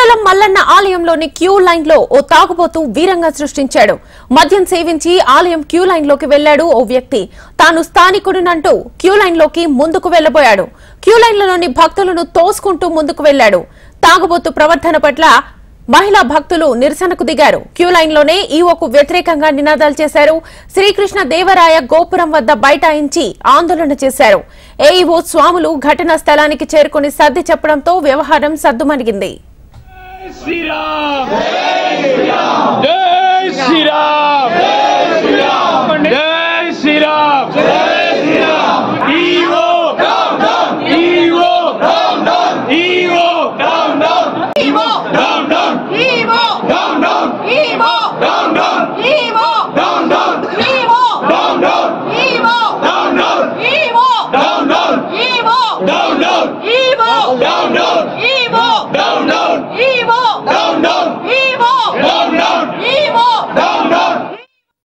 వేలం మల్లన్న ఆలయంలోని queue line లో ఓ తాగుబోతు వీరంగా సృష్టించాడు. మద్యం సేవించి ఆలయం క్యూ లైన్ లోకి వెళ్లాడు ఓ వ్యక్తి. తాను స్థానికుడినంటూ క్యూ లైన్ లోకి ముందుకు వెళ్లబోయాడు. క్యూ లైన్లలోని భక్తులను తోసుకుంటూ ముందుకు వెళ్లాడు. తాగుబోతు ప్రవర్తన పట్ల మహిళా భక్తులు నిరసనకు దిగారు. క్యూ లైన్ లోనే ఈవోకు వ్యతిరేకంగా నినాదాలు చేశారు. శ్రీకృష్ణ దేవరాయ గోపురం వద్ద బైఠాయించి ఆందోళన చేశారు. ఏఈఓ స్వాములు ఘటనా స్థలానికి చేరుకుని సర్ది చెప్పడంతో వ్యవహారం సద్దుమణిగింది. Down,